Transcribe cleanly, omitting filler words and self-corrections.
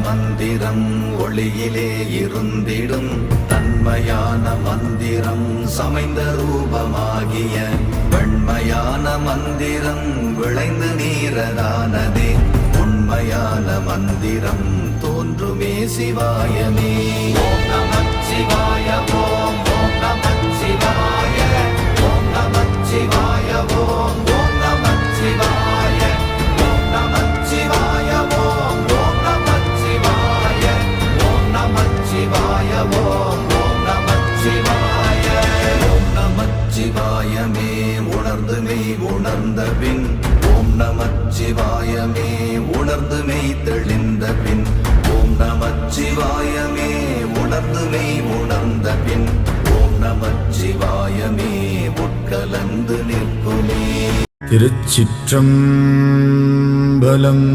மந்திரம் ஒளியிலே இருந்திடும் தன்மையான மந்திரம் சமைந்த ரூபமாகிய வெண்மையான மந்திரம் விளைந்து நீரதானதே உண்மையான மந்திரம் தோன்றுமே சிவாயமே. ஓம் நமச்சிவாய ஓம் ஓம் நமச்சிவாய ஓம் நமச்சிவாய ஓம் ஓம் நமச்சிவாய ஓம் நமச்சிவாய ஓம் ஓம் நமச்சிவாய ஓம் நமச்சிவாய ஓம் ஓம் நமச்சிவாய. ஓம் நமச்சிவாயமே உணர்ந்து மெய் உணர்ந்த பின் ஓம் நமச்சிவாயமே உணர்ந்து மெய் தெளிந்த பின் ஓம் நமச்சிவாயமே உணர்ந்து மெய் உணர்ந்த பின் ஓம் நமச்சிவாயமே உட்கலந்து நிற்குமே. திருச்சிற்றம்பலம்.